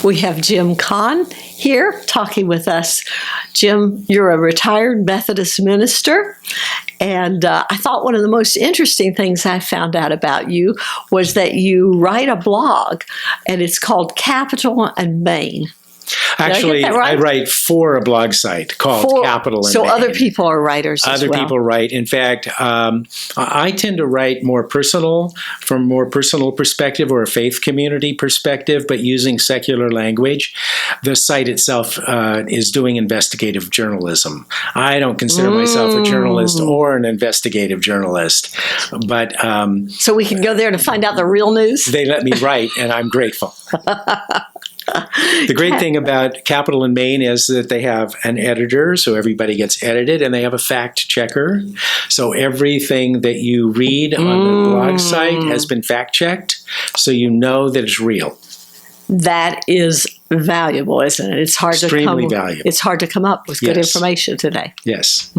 We have Jim Conn here talking with us. Jim, you're a retired Methodist minister, and I thought one of the most interesting things I found out about you was that you write a blog, and it's called Capital and Maine. Actually, I write for a blog site called Capital and So Maine. other people are writers as well. Other people write. In fact, I tend to write from more personal perspective or a faith community perspective, but using secular language. The site itself is doing investigative journalism. I don't consider myself a journalist or an investigative journalist, but so we can go there to find out the real news. They let me write, and I'm grateful. The great thing about Capital and Maine is that they have an editor, so everybody gets edited, and they have a fact checker. So everything that you read on the blog site has been fact checked, so you know that it's real. That is valuable, isn't it? It's hard Extremely valuable. It's hard to come up with good information today. Yes.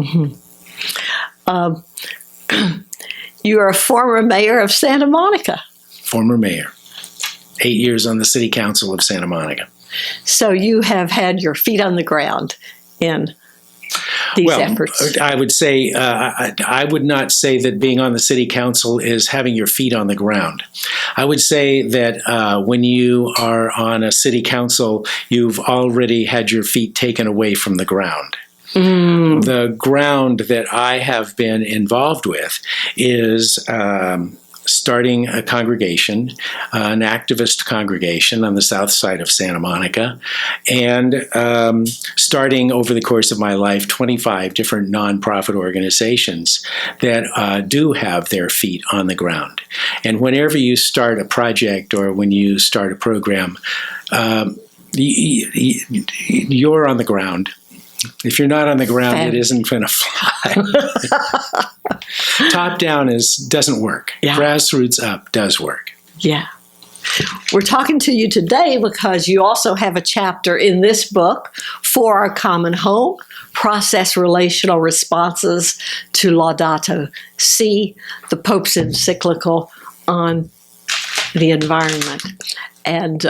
You are a former mayor of Santa Monica. Former mayor. 8 years on the city council of Santa Monica. So you have had your feet on the ground in these efforts. I would say, I would not say that being on the city council is having your feet on the ground. I would say that when you are on a city council, you've already had your feet taken away from the ground. The ground that I have been involved with is starting a congregation, an activist congregation on the south side of Santa Monica, and starting over the course of my life 25 different nonprofit organizations that do have their feet on the ground. And whenever you start a project or when you start a program, you're on the ground. If you're not on the ground, it isn't going to fly. Top down doesn't work. Yeah. Grassroots up does work. Yeah. We're talking to you today because you also have a chapter in this book, For Our Common Home, Process Relational Responses to Laudato Si, the Pope's encyclical on the environment and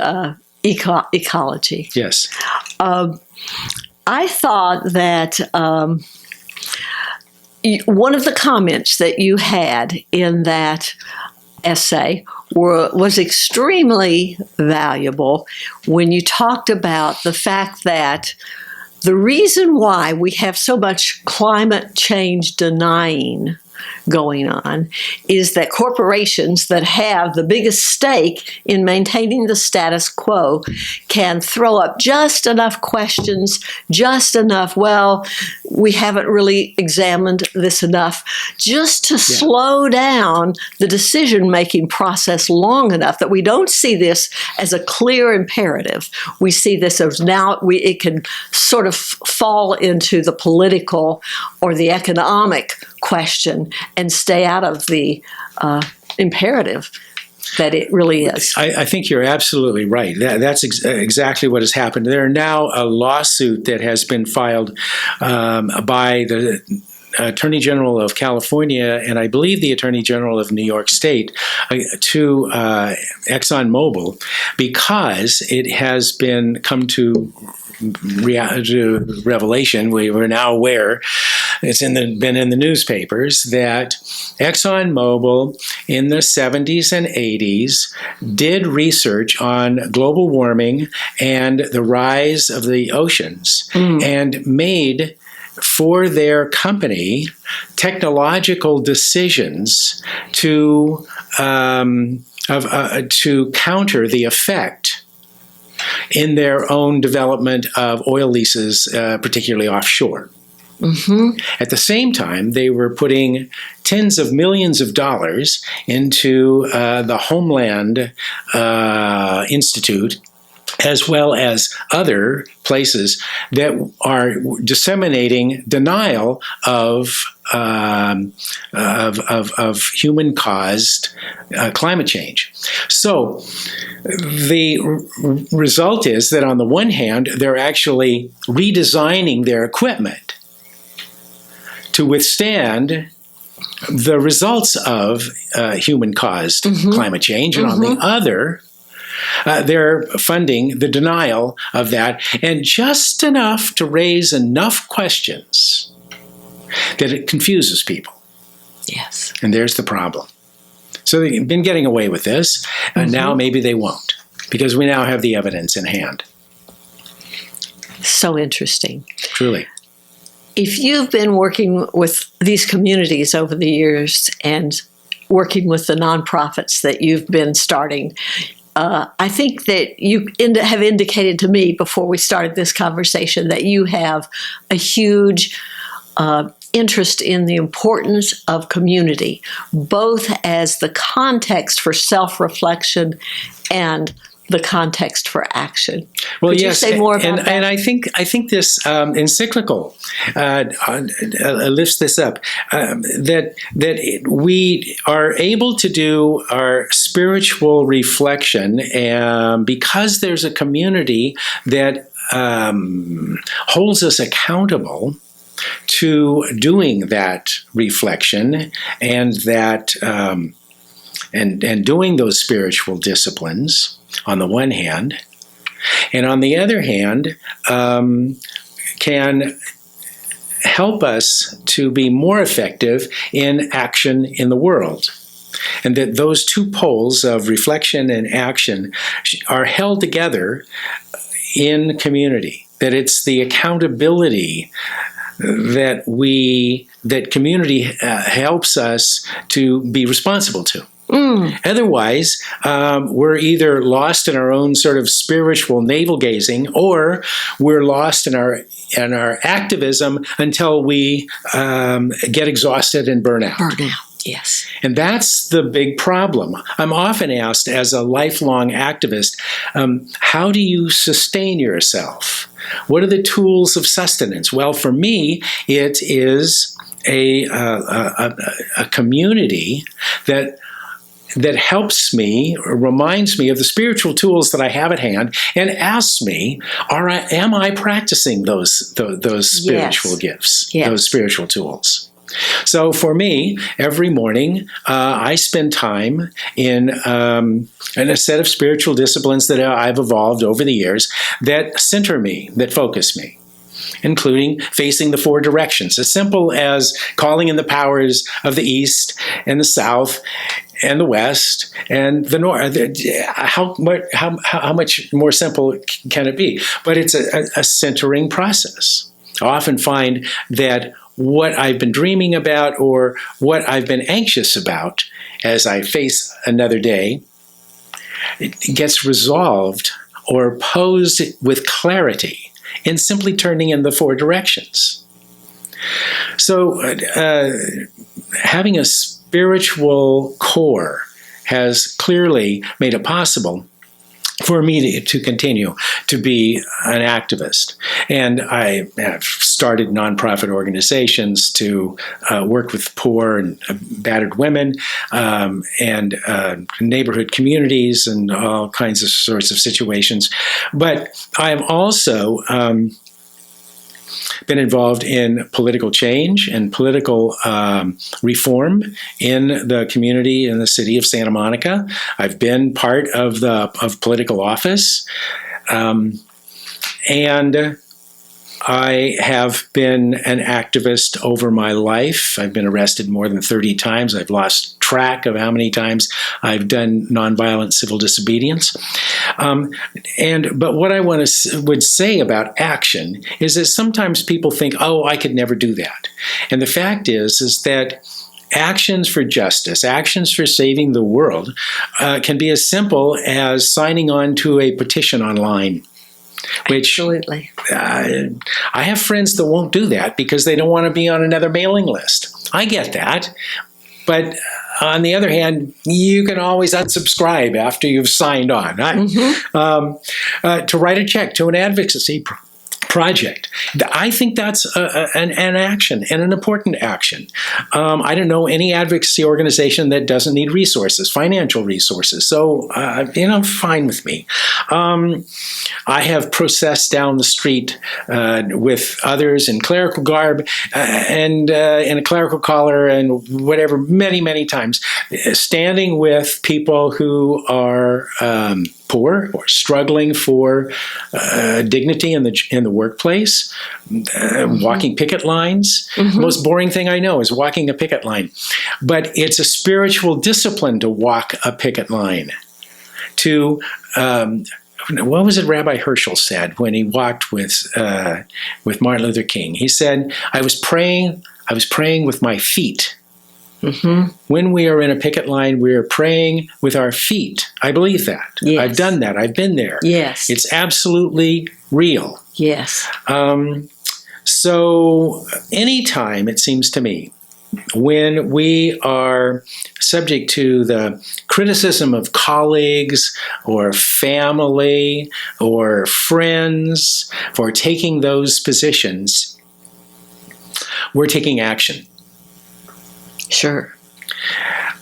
ecology. Yes. I thought that one of the comments that you had in that essay was extremely valuable when you talked about the fact that the reason why we have so much climate change denying going on is that corporations that have the biggest stake in maintaining the status quo can throw up just enough questions, just enough, well, we haven't really examined this enough, just to slow down the decision-making process long enough that we don't see this as a clear imperative. We see this as now it can sort of fall into the political or the economic question and stay out of the imperative that it really is. I think you're absolutely right. That's exactly what has happened. There are now a lawsuit that has been filed by the Attorney General of California and I believe the Attorney General of New York State to ExxonMobil because it has come to revelation. We were now aware, it's been in the newspapers, that ExxonMobil in the 70s and 80s did research on global warming and the rise of the oceans and made for their company technological decisions to counter the effect in their own development of oil leases, particularly offshore. At the same time, they were putting tens of millions of dollars into the Homeland Institute, as well as other places that are disseminating denial of human-caused climate change. So the result is that on the one hand, they're actually redesigning their equipment to withstand the results of human-caused climate change, and on the other, they're funding the denial of that, and just enough to raise enough questions that it confuses people. Yes. And there's the problem. So they've been getting away with this, and now maybe they won't, because we now have the evidence in hand. So interesting. Truly. If you've been working with these communities over the years and working with the nonprofits that you've been starting, I think that you have indicated to me before we started this conversation that you have a huge interest in the importance of community, both as the context for self-reflection and the context for action. Well, Could yes, you say more about that? And I think this encyclical lifts this up, that we are able to do our spiritual reflection, because there's a community that holds us accountable to doing that reflection and that and doing those spiritual disciplines on the one hand, and on the other hand, can help us to be more effective in action in the world. And that those two poles of reflection and action are held together in community. That it's the accountability that community helps us to be responsible to. Otherwise, we're either lost in our own sort of spiritual navel gazing, or we're lost in our activism until we get exhausted and burn out. Burnout, yes. And that's the big problem. I'm often asked, as a lifelong activist, how do you sustain yourself? What are the tools of sustenance? Well, for me, it is a community that helps me, or reminds me of the spiritual tools that I have at hand, and asks me, am I practicing those spiritual gifts, those spiritual tools? So for me, every morning, I spend time in a set of spiritual disciplines that I've evolved over the years that center me, that focus me, including facing the four directions, as simple as calling in the powers of the East and the South and the West and the North. How much more simple can it be? But it's a centering process. I often find that what I've been dreaming about, or what I've been anxious about as I face another day, it gets resolved or posed with clarity in simply turning in the four directions. So having a spiritual core has clearly made it possible for me to continue to be an activist. And I have started nonprofit organizations to work with poor and battered women, and neighborhood communities, and all kinds of sorts of situations. But I've also been involved in political change and political reform in the community in the city of Santa Monica. I've been part of political office, and I have been an activist over my life. I've been arrested more than 30 times. I've lost track of how many times I've done nonviolent civil disobedience. But what I would say about action is that sometimes people think, oh, I could never do that. And the fact is that actions for justice, actions for saving the world, can be as simple as signing on to a petition online. Which Absolutely. I have friends that won't do that because they don't want to be on another mailing list. I get that. But on the other hand, you can always unsubscribe after you've signed on. To write a check to an advocacy project, I think that's an action, and an important action. I don't know any advocacy organization that doesn't need resources, financial resources. So, fine with me. I have processed down the street with others in clerical garb and in a clerical collar and whatever, many, many times, standing with people who are poor or struggling for dignity in the workplace, walking picket lines. The most boring thing I know is walking a picket line. But it's a spiritual discipline to walk a picket line. To what was it Rabbi Herschel said when he walked with Martin Luther King? He said, I was praying with my feet. When we are in a picket line, we are praying with our feet. I believe that. Yes. I've done that. I've been there. Yes. It's absolutely real. Yes. So anytime, it seems to me, when we are subject to the criticism of colleagues or family or friends for taking those positions, we're taking action. Sure.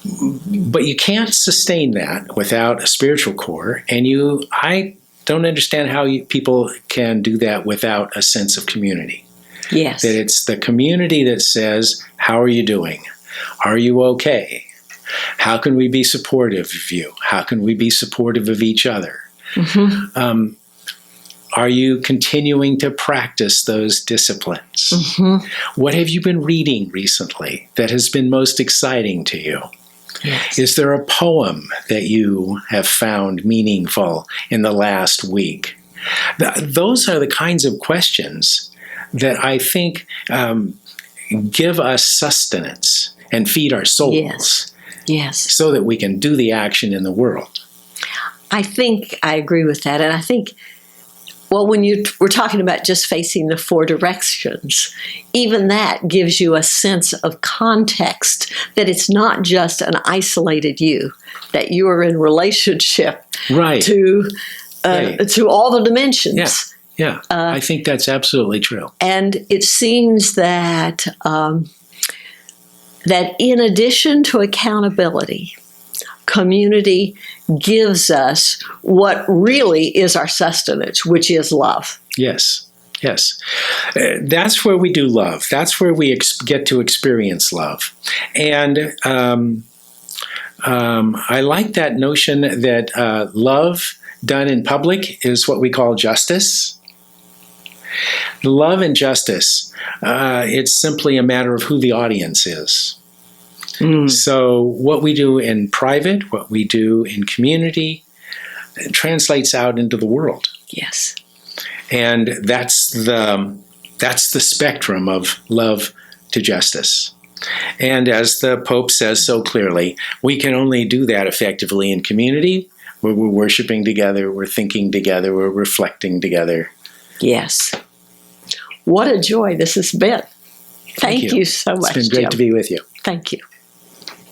But you can't sustain that without a spiritual core, and I don't understand how people can do that without a sense of community. Yes. That it's the community that says, how are you doing? Are you okay? How can we be supportive of you? How can we be supportive of each other? Are you continuing to practice those disciplines? What have you been reading recently that has been most exciting to you? Yes. Is there a poem that you have found meaningful in the last week? Those are the kinds of questions that I think give us sustenance and feed our souls. Yes. Yes. So that we can do the action in the world. I think I agree with that. And I think, well, when we're talking about just facing the four directions, even that gives you a sense of context, that it's not just an isolated you, that you are in relationship Right. to all the dimensions. Yeah, I think that's absolutely true. And it seems that that in addition to accountability, community gives us what really is our sustenance, which is love. Yes, yes. That's where we do love. That's where we get to experience love. And I like that notion that love done in public is what we call justice. Love and justice, it's simply a matter of who the audience is. So what we do in private, what we do in community, translates out into the world. Yes. And that's the spectrum of love to justice. And as the Pope says so clearly, we can only do that effectively in community, where we're worshiping together, we're thinking together, we're reflecting together. Yes. What a joy this has been. Thank you so much, It's been great Jim. to be with you. Thank you.